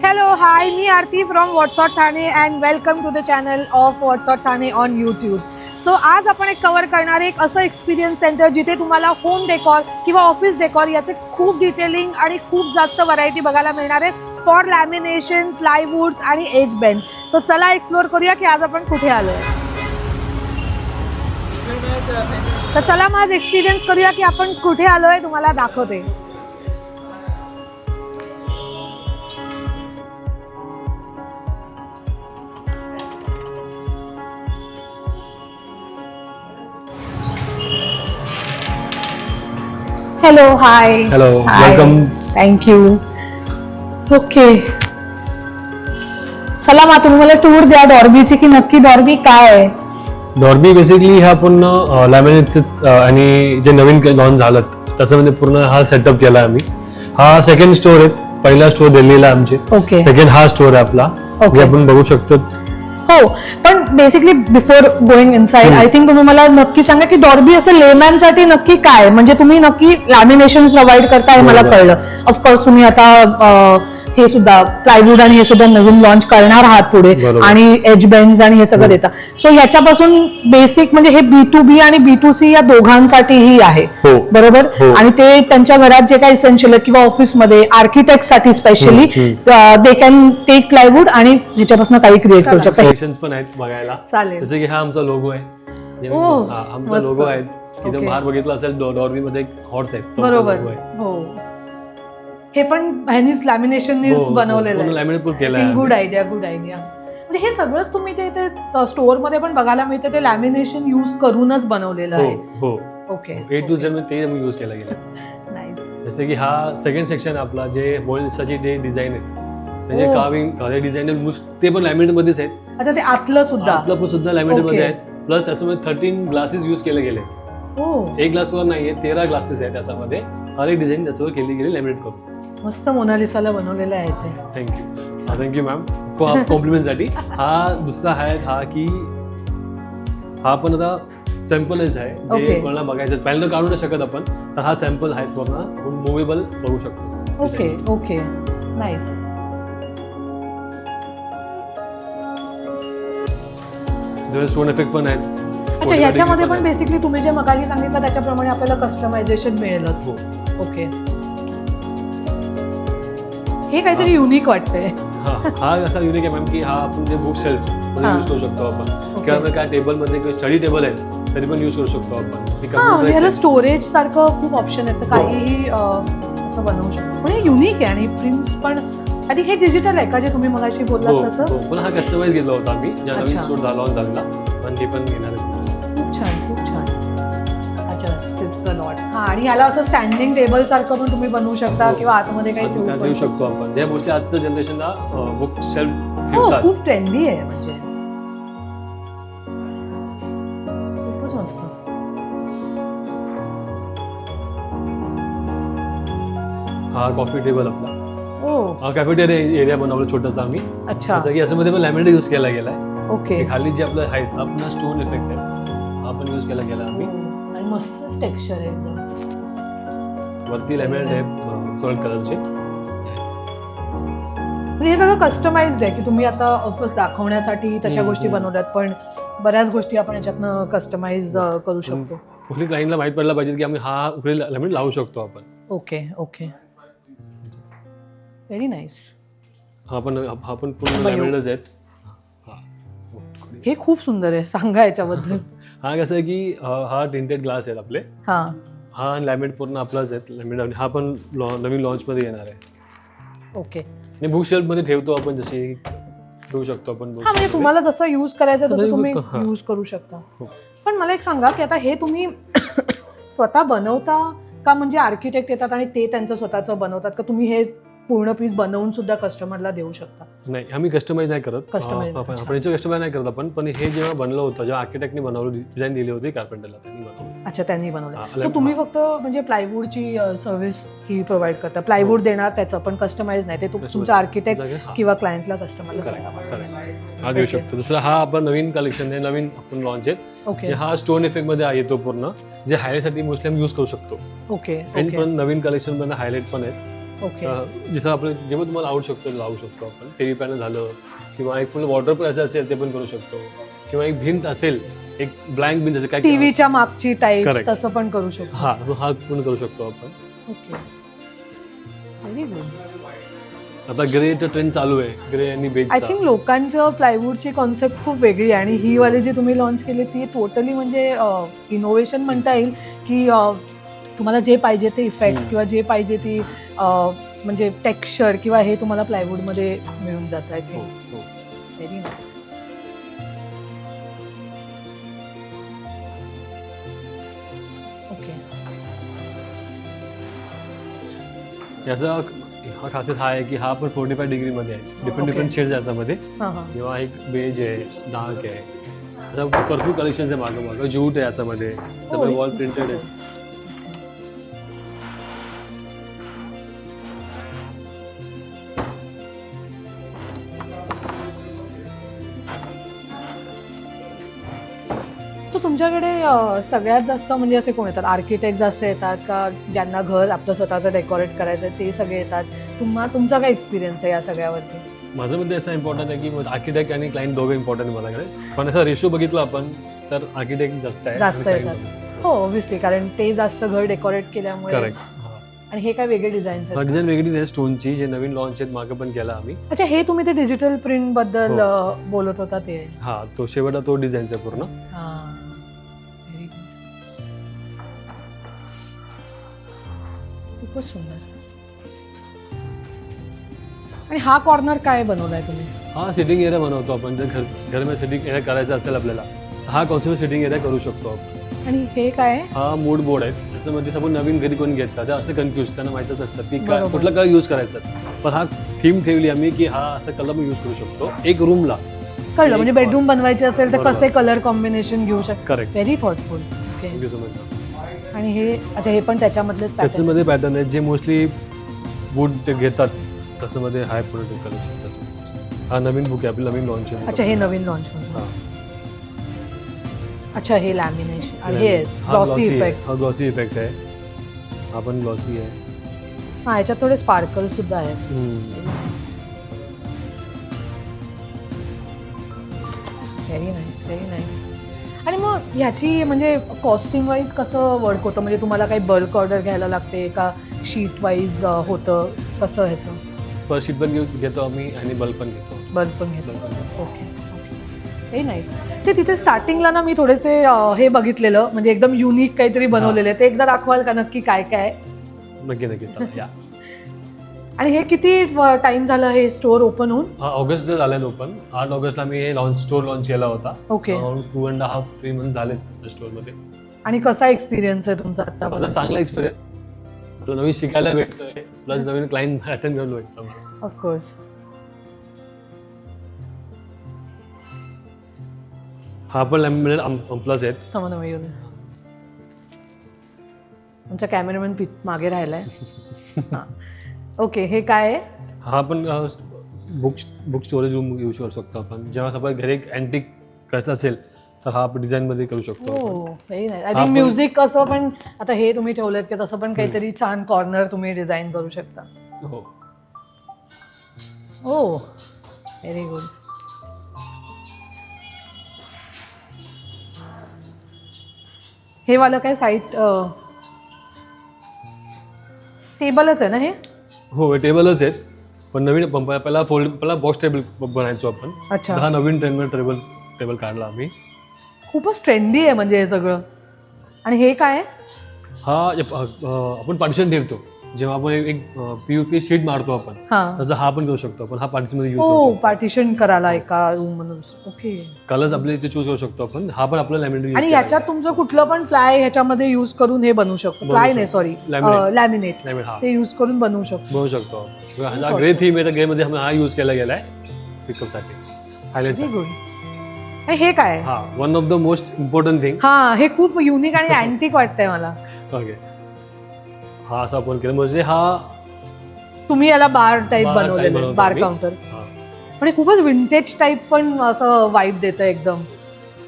Hello, hi, मी Aarti from WhatsApp Thane and welcome to the channel of WhatsApp Thane on YouTube. So आज आपण एक cover करणार एक असं एक्सपिरियन्स सेंटर जिथे तुम्हाला होम डेकॉर किंवा ऑफिस डेकॉर याचे खूप डिटेलिंग आणि खूप जास्त व्हरायटी बघायला मिळणार आहे फॉर लॅमिनेशन, प्लायवूड्स आणि एज बेंड. तर चला एक्सप्लोर करूया की आज आपण कुठे आलो आहे. तर चला मग आज एक्सपिरियन्स करूया की आपण कुठे आलो आहे, तुम्हाला दाखवते. Hello, hi. Hello, welcome. Thank you. Okay, चला मग तुम्ही मला टूर द्या डॉर्बीची की नक्की डॉर्बी काय आहे. डॉर्बी बेसिकली हा पूर्ण लॅमिनेटच आणि जे नवीन लॉन्च झालं त्याच्यामध्ये पूर्ण हा सेटअप केला आम्ही. हा सेकंड स्टोर आहे. पहिला स्टोर दिल्लीला आमचे. ओके. सेकंड हा स्टोर आहे आपला. जे आपण बघू शकतो. हो, पण basically before going inside I think तुम्ही मला नक्की सांगा की डॉर्बी असं लेमॅनसाठी नक्की काय, म्हणजे तुम्ही नक्की लॅमिनेशन प्रोव्हाइड करता हे मला कळलं. ऑफकोर्स तुम्ही आता हे सुद्धा प्लायवूड आणि हे सुद्धा नवीन लॉन्च करणार आहात पुढे आणि एज बेंड्स आणि हे सगळं देता. सो याच्यापासून बेसिक म्हणजे हे B2B आणि B2C या दोघांसाठीही आहे, बरोबर. आणि ते त्यांच्या घरात जे काही इसेन्शियल किंवा ऑफिसमध्ये आर्किटेक्ट साठी specially they can take plywood आणि ह्याच्यापासून काही क्रिएट करू शकतात. कलेक्शन्स पण आहेत बघायला. चालेल. जसं की हा आमचा लोगो आहे. आमचा लोगो आहे. इथे बाहेर बघितलं असेल डॉर्बी मध्ये एक हॉर्स आहे. बरोबर. हो, हे पण ह्यानीच लॅमिनेशननीच बनवलेलं आहे. लॅमिनेट पण केलं आहे. Good idea, good idea. म्हणजे हे सगळंच तुम्ही जे इथे स्टोअर मध्ये पण बघायला मिळते ते लॅमिनेशन यूज करूनच बनवलेलं आहे. हो. ओके. A to Z ते यूज केला गेला. नाईस. जसे की हा सेकंड सेक्शन आपला जे मोल्डसाठी जे डिझाईन आहे म्हणजे कार्विंग डिझाईन ते पण लॅमिनेट मध्येच आहेत. अच्छा, ते आतलं सुद्धा लॅमिनेट मध्ये आहेत. प्लस त्याच्यामध्ये 13 ग्लासेस यूज केले गेले. एक ग्लासवर नाहीये, 13 ग्लासेस आहेत त्याच्यामध्ये. हर एक डिझाईन त्याच्यावर केली गेली लॅमिनेट करून. मस्त मोनालिसाला बनवलेलं आहे ते. थँक्यू मॅम कॉम्प्लिमेंटसाठी. हा दुसरा आहे हा की हा पण आता सॅम्पलच आहे जे कोणाला बघायचं पहिल्यांदा काढू नाही शकत आपण, तर हा सॅम्पल आहे पूर्ण आपण मुव्हेबल बघू शकतो. Okay. Okay, nice. Stone effect पण आहेत. अच्छा, याच्यामध्ये पण बेसिकली तुम्ही जे मगाशी सांगितलं त्याच्याप्रमाणे आपल्याला कस्टमायझेशन मिळेलच. ओके. हे काहीतरी युनिक वाटतंय. हा असा युनिक आहे मॅम की हा आपण जे बुक शेल्फ मध्ये यूज करू शकतो आपण, किंवा काय टेबल मध्ये स्टडी टेबल आहे तरी पण यूज करू शकतो आपण. याला स्टोरेज सारखं खूप ऑप्शन आहेत, तर काहीही असं बनवू शकतो. पण हे युनिक आहे आणि प्रिंट्स पण. आधी हे डिजिटल आहे का जे तुम्ही मगाशी बोललात तसं? पण हा कस्टमाइज घेतला होता आम्ही ज्या नवीन स्टोर झालेला, पण ते पण घेणार आहे. खूप छान, खूप छान. अच्छा, सिम्पल लॉट. हा, आणि याला असं स्टँडिंग टेबल सारखं पण तुम्ही बनवू शकता किंवा आतमध्ये काही ठेवू शकतो आपण. ज्या गोष्टी आजच्या जनरेशनला बुक शेल्फ ठेवतात. खूप ट्रेंडी आहे, म्हणजे खूपच मस्त. हा कॉफी टेबल आपला. कॅफेटेरिया एरिया बनवला छोटासा आम्ही. अच्छा. जसं की याच्यामध्ये पण लॅमिनेट यूज केला गेलाय. ओके. खाली जे आपलं आहे आपला स्टोन इफेक्ट आहे हा पण यूज केला गेला आम्ही. आणि मस्त टेक्स्चर आहे एकदम. वरती लॅमिनेट आहे सॉलिड कलरचे. हे सगळं कस्टमाइज्ड आहे की तुम्ही आता ऑफकोर्स दाखवण्यासाठी तशा गोष्टी बनवल्यात, पण बऱ्याच गोष्टी आपण याच्यातनं कस्टमाइज करू शकतो. कुठली क्लायंटला माहित पडला पाहिजे की आम्ही हा उकडे लॅमिनेट लावू शकतो आपण. ओके. Okay, very nice. हा पण पूर्ण लॅमिनेटच आहेत. हे खूप सुंदर आहे, सांगा याच्याबद्दल. हा कसं आहे की हा टिंटेड ग्लास आहेत आपले. हा लॅमिनेट पूर्ण आपलाच आहे लॅमिनेट. हा पण नवीन लॉन्च मध्ये येणार आहे. ओके. आणि बुक शेल्फ मध्ये ठेवतो आपण, जसे ठेवू शकतो आपण. म्हणजे तुम्हाला जसं यूज करायचं तसं तुम्ही यूज करू शकता. पण मला एक सांगा की आता हे तुम्ही स्वतः बनवता का, म्हणजे आर्किटेक्ट येतात आणि ते त्यांचं स्वतःचं बनवतात का, तुम्ही हे पूर्ण पीस बनवून सुद्धा कस्टमरला देऊ शकता? नाही, आम्ही कस्टमाइज नाही करत. कस्टमाइज नाही करत आपण. पण हे जेव्हा बनलं होतं, जेव्हा आर्किटेक्टने बनवलं, डिझाईन दिली होती कार्पेंटरला, त्यांनी बनवलं. अच्छा, त्यांनी बनवलं. सो तुम्ही फक्त म्हणजे प्लायवूडची सर्व्हिस ही प्रोव्हाइड करता. प्लायवूड देणार त्याचं, पण कस्टमाइज नाही, ते तुमचा आर्किटेक्ट किंवा क्लायंटला कस्टमरला हा देऊ शकतो. दुसरा हा आपण नवीन कलेक्शन आहे, नवीन आपण लॉन्च आहे. ओके. हा स्टोन इफेक्ट मध्ये येतो पूर्ण, जे हायलाइट साठी मोस्टली आम्ही यूज करू शकतो. ओके. पण नवीन कलेक्शन मध्ये हायलाइट पण आहेत. ओके. जसं आपण जेव्हा तुम्हाला लावू शकतो आपण टीव्ही पॅनल झालं किंवा एक फुल वॉटरप्रूफ असेल ते पण करू शकतो किंवा एक भिंत असेल, एक ब्लँक भिंत काय टीव्हीच्या मागची टाईप Correct. तसं पण करू शकतो. हा पण करू शकतो आपण. Okay, very good. आता ग्रेचं ट्रेंड चालू आहे, ग्रे आणि बेज. आय थिंक लोकांचं प्लायवूडची कॉन्सेप्ट खूप वेगळी आहे आणि ही वाली जी तुम्ही लॉन्च केली ती टोटली म्हणजे इनोव्हेशन म्हणता येईल की तुम्हाला जे पाहिजे ते इफेक्ट्स किंवा जे पाहिजे ती म्हणजे टेक्स्चर किंवा हे तुम्हाला प्लायवूडमध्ये मिळून जातं. I think very nice. Okay, याचा हा खासियत हा आहे की हा पण 45 डिग्रीमध्ये आहे, डिफरंट शेड्स याच्यामध्ये. हां हां. जेव्हा एक बेज आहे, डार्क आहे, आता भरपूर कलेक्शन्स आहे मागं ज्यूट आहे याच्यामध्ये, त्यामुळे वॉल प्रिंटेड आहे. सो तुमच्याकडे सगळ्यात जास्त म्हणजे असे कोण येतात, आर्किटेक्ट जास्त येतात का ज्यांना घर आपलं स्वतःचं डेकोरेट करायचं आहे ते सगळे येतात? तुमचा काय एक्सपिरियन्स आहे या सगळ्यावरती? माझं मध्ये असं इम्पॉर्टंट आहे की आर्किटेक्ट आणि क्लायंट दोघं इम्पॉर्टंट आहे माझ्याकडे, पण असा रेशो बघितला आपण तर आर्किटेक्ट जास्त येतात. हो ऑब्व्हियसली, कारण ते जास्त घर डेकोरेट केल्यामुळे. करेक्ट. आणि हे काय वेगळे डिझाईन्स आहेत? डिझाईन वेगळी आहे स्टोनची, जे नवीन लॉन्च आहेत मागे पण केला आम्ही. अच्छा, हे तुम्ही ते डिजिटल प्रिंट बद्दल बोलत होता ते? हा, तो शेवटचा तो डिझाईनचा पूर्ण. खूपच सुंदर. आणि हा कॉर्नर काय बनवलाय तुम्ही? हा सिटिंग एरिया बनवतो आपण, जर घरमध्ये सिटिंग एरिया करायचा असेल आपल्याला तर हा कॉन्सेप्ट सिटिंग एरिया करू शकतो आपण. आणि हे काय आहे? हा मूड बोर्ड आहे, त्याच्यामध्ये आपण नवीन घरी कोणी घेतला ते असं कन्फ्युज, त्यांना माहीतच असतं की काय बरोबर. कुठला कलर यूज करायचा. पण हा थीम ठेवली आम्ही की हा असा कलर पण यूज करू शकतो एक रूमला. कळलं, म्हणजे बेडरूम बनवायचे असेल तर बरोबर. कसे कलर कॉम्बिनेशन घेऊ शकतो. करेक्ट. Very thoughtful. ओके. आणि हे अच्छा, हे पण त्याच्यामधलेच पॅटर्न? त्याच्यामध्ये पॅटर्न आहेत जे मोस्टली वूड घेतात, त्याच्यामध्ये हाय प्रोडक्ट कलेक्शन त्याचं. हा नवीन बुक आहे आपलं, नवीन लॉन्च आहे. अच्छा, हे नवीन लॉन्च. हा. अच्छा, हे लॅमिनेशन आणि हे ग्लॉसी इफेक्ट. हा ग्लॉसी इफेक्ट आहे, हा पण ग्लॉसी आहे. हा, याच्यात थोडे स्पार्कल सुद्धा आहेत. Very nice, very nice. आणि मग ह्याची म्हणजे कॉस्टिंग वाईज कसं वर्क होतं? म्हणजे तुम्हाला काही बल्क ऑर्डर घ्यायला लागते का शीट वाईज होतं, कसं ह्याचं? पर शीट पण घेतो आम्ही आणि बल्ब पण घेतो. बल्ब पण घेतो. Okay, very nice. ते तिथे स्टार्टिंगला ना मी थोडेसे हे बघितलेलं, म्हणजे एकदम युनिक काहीतरी बनवलेले, ते एकदा दाखवाल का नक्की काय काय? नक्की या. आणि हे किती टाइम झालं हे स्टोर ओपन होऊन? हा, ऑगस्टला झालं ओपन. 8 ऑगस्टला मी हे स्टोर लॉन्च केला होता. ओके. 2.5-3 मंथ झालेत स्टोअरमध्ये. आणि कसा एक्सपिरियन्स आहे तुमचा आता? माझा चांगला एक्सपिरियन्स, नवीन शिकायला भेटतोय, प्लस नवीन क्लायंट अटेंड करायला भेटतं मला. ऑफकोर्स. हा पण लॅमिनेट प्लस आहेत. थांबा ना, येऊन आमचा कॅमेरामॅन मागे राहिलाय. हां, ओके. हे काय आहे? हा पण बुक स्टोरेज रूम यूज करू शकतो आपण. जेव्हा आपण घरी एक अँटिक करायचं असेल तर हा आपण डिझाईनमध्ये करू शकतो. हो, very nice. I think music असं पण आता हे तुम्ही ठेवलेत की तसं पण काहीतरी छान कॉर्नर तुम्ही डिझाईन करू शकता. हो. हो, व्हेरी गुड. हे वालं काय साईट टेबलच आहे ना हे? हो, टेबलच आहेत, पण नवीन पहिला बॉक्स टेबल बनायचो आपण. अच्छा. हा नवीन ट्रेंडवर टेबल काढला आम्ही. खूपच ट्रेंडी आहे म्हणजे हे सगळं. आणि हे काय आहे? हा आपण पार्टिशन ठेवतो, जेव्हा आपण एक PUP शीट मारतो आपण, हां. तसं हा पण करू शकतो आपण. हा पार्टिशनमध्ये यूज हो, करू शकतो. पार्टिशन करायला एका रूम म्हणून. ओके. कलर्स आपले इथे चूज करू शकतो आपण. हा पण आपला लॅमिनेट आणि याच्यात तुमचं कुठलं पण फ्लाय ह्याच्यामध्ये यूज करून हे बनवू शकतो. फ्लाय नाही, सॉरी, लॅमिनेट ते यूज करून बनवू शकतो. हा ग्रे थीम आहे, ग्रे मध्ये हा यूज केला गेलाय पिकअपसाठी. Very good. आणि हे काय आहे? हा, one of the most important thing. हा, हे खूप युनिक आणि अँटिक वाटतंय मला. ओके. हा असा आपण केलं, म्हणजे हा तुम्ही याला बार टाईप Bar type बनवलेलं, बनवतो बार आम्ही. काउंटर. हा. म्हणजे खूपच विंटेज टाईप पण असं वाईब देतं एकदम.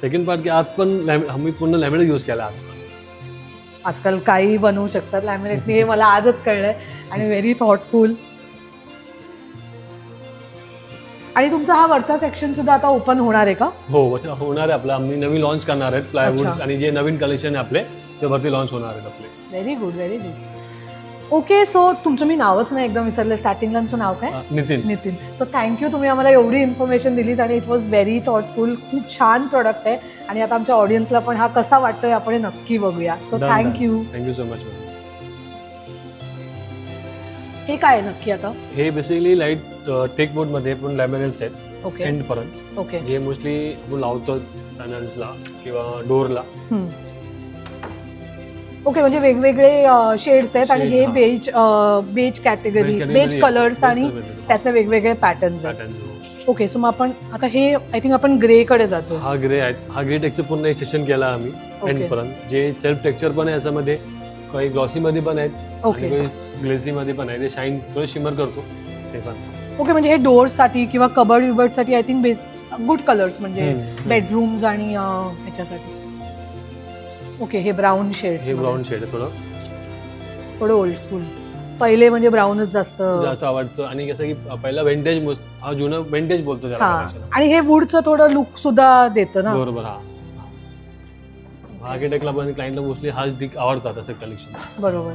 सेकंड पार्ट की आत पण आम्ही पूर्ण लॅमिनेट यूज केला आत. आजकाल काही बनवू शकतात लॅमिनेटनी, हे मला आजच कळलंय. आणि व्हेरी थॉटफुल. आणि तुमचा हा वरचा सेक्शन सुद्धा आता ओपन होणार आहे का? हो होणार आहे आपलं. आम्ही नवीन लॉन्च करणार आहेत प्लायवूड्स अच्छा. आणि जे नवीन कलेक्शन आहे आपले ते वरती लॉन्च होणार आहेत आपले. Very good, very good. Okay, so तुमचं मी नावच नाही एकदम विसरले. स्टार्टिंगला तुमचं नाव काय? नितीन. नितीन. सो थँक्यू, तुम्ही आम्हाला एवढी इन्फॉर्मेशन दिलीच आणि इट वॉज व्हेरी थॉटफुल. खूप छान प्रोडक्ट आहे आणि आता आमच्या ऑडियन्सला पण हा कसा वाटतोय आपण हे नक्की बघूया. So thank you. Thank you so much. हे काय आहे नक्की आता? हे बेसिकली लाईट टेक बोर्ड मध्ये पण लॅमिनेट्स आहेत ओके एंड पर्यंत, ओके. जे मोस्टली आपण लावतो पॅनल्सला किंवा डोअरला. ओके, म्हणजे वेगवेगळे शेड्स आहेत आणि Shade, हे हा. बेज कॅटेगरी, बेज कलर्स आणि त्याचे वेगवेगळे पॅटर्न्स आहेत. पॅटर्न. ओके, सो मग आपण आता हे आय थिंक आपण ग्रे कडे जातो. हा ग्रे आहे. हा ग्रे टेक्चर पूर्ण एक सेशन केला आम्ही Okay. एंड पर्यंत, जे सेल्फ टेक्चर पण आहे याच्यामध्ये. काही ग्लॉसी मध्ये पण आहेत ओके. आणि काही ग्लेझी मध्ये पण आहे. ते शाईन थोडं शिमर करतो ते पण. ओके, म्हणजे हे डोअर्स साठी किंवा कबर्ड विबर्ड साठी आय थिंक गुड कलर्स, म्हणजे बेडरूम्स आणि ह्याच्यासाठी. ओके, हे ब्राऊन शेड्स. हे ब्राऊन शेड आहे थोडं ओल्ड स्कूल. पहिले म्हणजे ब्राऊनच जास्त जास्त आवडतं. आणि कसं की पहिला वेंटेज, हा जुनं वेंटेज बोलतो त्याला हा. collection. आणि हे वुडचं थोडं लुक सुद्धा देतं ना. बरोबर. हा आर्किटेक्टला पण क्लायंटला मोस्टली हाच दिक आवडतात असं कलेक्शन. बरोबर.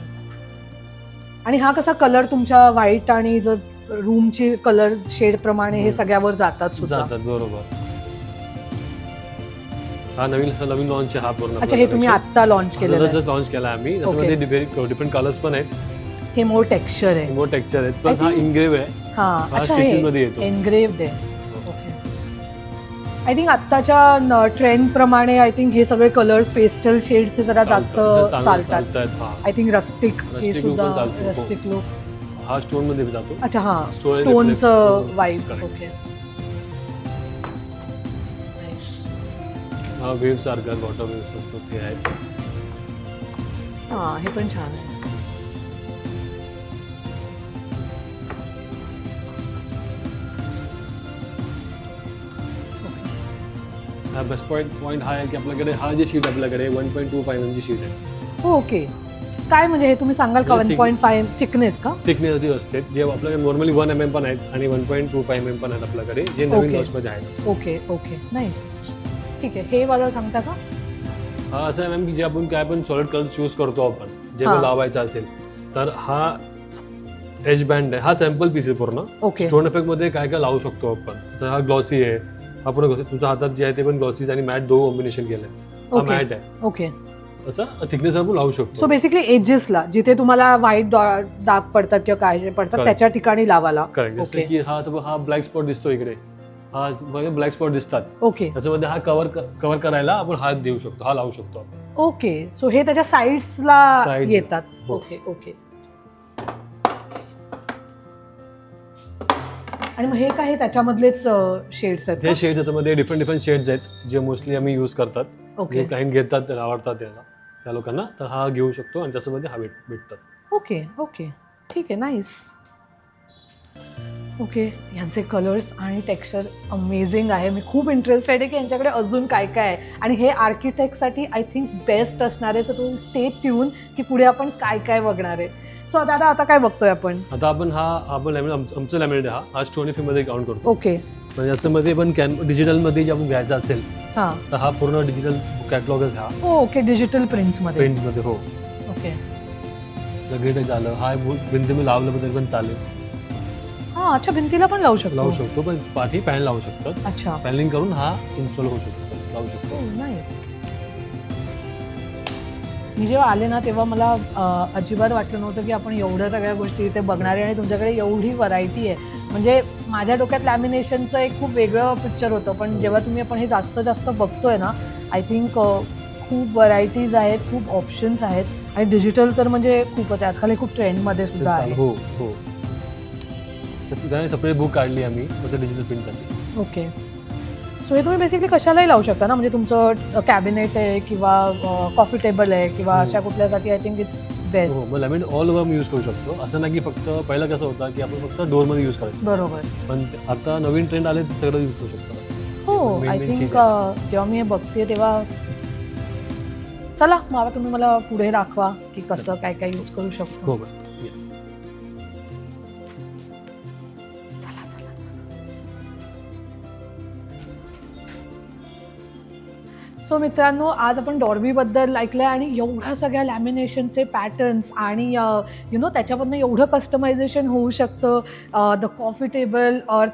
आणि हा कसा कलर तुमच्या व्हाईट आणि जर रूमची कलर शेड प्रमाणे हे सगळ्यावर जातात सुद्धा. जातात. बरोबर. हा नवीन लॉन्च आहे हा पूर्ण. अच्छा, हे तुम्ही आता लॉन्च केलेलं आहे. लॉन्च केला आम्ही. त्याच्यामध्ये डिफरंट कलर्स पण आहेत. हे मोर टेक्स्चर आहे. मोर टेक्स्चर आहेत. प्लस हा इंग्रेव आहे. हा, हा अच्छा, stitches मध्ये येतो. एनग्रेव्ड आहे. ओके. आय थिंक आत्ताच्या ट्रेंड प्रमाणे आय थिंक हे सगळे कलर्स पेस्टल शेड्स जरा जास्त चालतात. आय थिंक रस्टिक हे Rustic look सुद्धा पण चालतो. Rustic look. हा स्टोन मध्ये जातो. अच्छा, हा Stone स्टोनचं वाईब. Correct. ओके. हा वेव्ह सारखा वॉटर वेव्स असतो ते आहे. हा, हे पण छान आहे. हा बेस्ट पॉईंट हा आहे की आपल्याकडे हा जे शीट आपल्याकडे 1.25 mm ची शीट आहे. ओके. काय म्हणजे हे तुम्ही सांगाल का? 1.5 थिकनेस का? थिकनेस असते जे आपल्याकडे नॉर्मली 1 mm पण आहेत आणि 1.25 mm पण आहेत आपल्याकडे, जे नवीन Okay. लॉन्च मध्ये आहेत. Okay okay, nice. ठीक आहे, हे वाला सांगता का? हा असं आहे मॅम की जे आपण काय पण सॉलिड कलर चूज करतो आपण जे हा. लावायचा असेल तर हा एज बँड आहे. हा सॅम्पल पीस आहे पूर्ण. ओके. स्टोन इफेक्ट मध्ये काय काय लावू शकतो आपण. जर हा ग्लॉसी आहे, हा पूर्ण तुमच्या हातात जे आहे ते पण ग्लॉसीज आणि मॅट दोन कॉम्बिनेशन केलंय. हा ओके. मॅट आहे. ओके. असं थिकनेस आपण लावू शकतो. सो बेसिकली एजेसला जिथे तुम्हाला व्हाईट डाग पडतात किंवा काय पडतात Correct. त्याच्या ठिकाणी लावाला. करेक्ट. जसं ओके. की हा ब्लॅक स्पॉट दिसतो इकडे, हा ब्लॅक स्पॉट दिसतात, ओके त्याच्यामध्ये हा कव्हर करायला आपण हात देऊ शकतो, हा लावू शकतो आपण. ओके. सो हे त्याच्या साईड्सला Sides. येतात. हो. Okay okay. आणि मग हे काय त्याच्यामधलेच शेड्स आहेत हे का? शेड्स याच्यामध्ये डिफरंट शेड्स आहेत जे मोस्टली आम्ही यूज करतात. ओके क्लायंट घेतात, त्याला आवडतात त्याला त्या लोकांना, तर हा घेऊ शकतो आणि त्याच्यामध्ये हा भेटतात. ओके ओके, ठीक आहे, नाईस. ओके, यांचे कलर्स आणि टेक्स्चर अमेझिंग आहे. मी खूप इंटरेस्टेड आहे की यांच्याकडे अजून काय काय आहे आणि हे आर्किटेक्टसाठी आय थिंक बेस्ट असणार आहे. सो तू स्टे ट्यून की पुढे आपण काय काय बघणार आहे. सो दादा आता काय बघतोय आपण? आता आपण आमचं लॅमिनेट हा स्टोन मध्ये काउंट करतो. ओके. म्हणजे याच्यामध्ये पण डिजिटल मध्ये जे आपण घ्यायचं असेल हां, तर हा पूर्ण डिजिटल कॅटलॉगच हा ओके. डिजिटल प्रिंट्समध्ये. पेंट्स मध्ये. हो, ओके. ग्रेट झालं. हा भिंतीमध्ये लावलं तरी पण चालेल. हां, अच्छा, भिंतीला पण लावू शकतो. लावू शकतो, पण पाठी पॅन लावू शकतात. अच्छा, पॅनलिंग करून हा इन्स्टॉल होऊ शकतो, लावू शकतो. नाईस. मी जेव्हा आले ना तेव्हा मला अजिबात वाटलं नव्हतं की आपण एवढ्या सगळ्या गोष्टी इथे बघणार आहे आणि तुमच्याकडे एवढी व्हरायटी आहे. म्हणजे माझ्या डोक्यात लॅमिनेशनचं एक खूप वेगळं पिक्चर होतं, पण जेव्हा तुम्ही आपण हे जास्त बघतोय ना, आय थिंक खूप व्हरायटीज आहेत, खूप ऑप्शन्स आहेत आणि डिजिटल तर म्हणजे खूपच आहे. आजकाल हे खूप ट्रेंडमध्ये सुद्धा आहे. हो हो, सेपरेट बुक काढली आम्ही डिजिटल प्रिंटसाठी. ओके. सो हे तुम्ही बेसिकली कशालाही लावू शकता ना, म्हणजे तुमचं कॅबिनेट आहे किंवा कॉफी टेबल आहे किंवा अशा कुठल्यासाठी आय थिंक इट्स बेस्ट. हो, मग लॅमिनेट ऑल ओव्हर यूज करू शकतो. असं नाही की फक्त पहिलं कसं होतं की आपण फक्त डोअरमध्ये यूज करायचं, बरोबर. पण आता नवीन ट्रेंड आले सगळं यूज करू शकतो. हो, main आय main थिंक चीज जेव्हा मी हे बघते तेव्हा चला मग आता तुम्ही मला पुढे दाखवा की कसं काय काय यूज करू शकतो. हो, येस. सो मित्रांनो, आज आपण डॉर्बीबद्दल ऐकलं आहे आणि एवढ्या सगळ्या लॅमिनेशनचे पॅटर्न्स आणि त्याच्यामधनं एवढं कस्टमायझेशन होऊ शकतं. द कॉफी टेबल और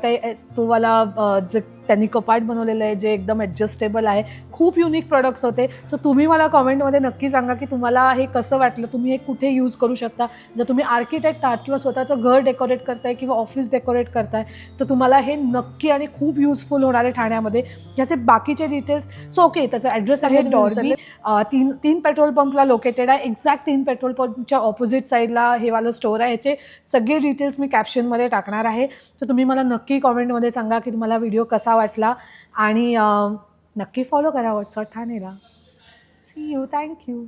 तो वाला जे त्यांनी कपाट बनवलेलं आहे जे एकदम ॲडजस्टेबल आहे. खूप युनिक प्रोडक्ट्स होते. सो तुम्ही मला कॉमेंटमध्ये नक्की सांगा की तुम्हाला हे कसं वाटलं, तुम्ही हे कुठे यूज करू शकता. जर तुम्ही आर्किटेक्ट आहात किंवा स्वतःचं घर डेकोरेट करताय किंवा ऑफिस डेकोरेट करताय तर तुम्हाला हे नक्की आणि खूप युजफुल होणार आहे ठाण्यामध्ये. ह्याचे बाकीचे डिटेल्स सो ओके, त्याचा ॲड्रेस आहे डॉर्बी. तीन पेट्रोल पंपला लोकेटेड आहे. एक्झॅक्ट 3 पेट्रोल पंपच्या ऑपोजिट साईडला हे वालं स्टोअर आहे. ह्याचे सगळे डिटेल्स मी कॅप्शनमध्ये टाकणार आहे. तर तुम्ही मला नक्की कॉमेंटमध्ये सांगा की तुम्हाला व्हिडिओ कसा वाटला आणि नक्की फॉलो करा व्हॉट्सअप ठाणेला. See you. थँक्यू.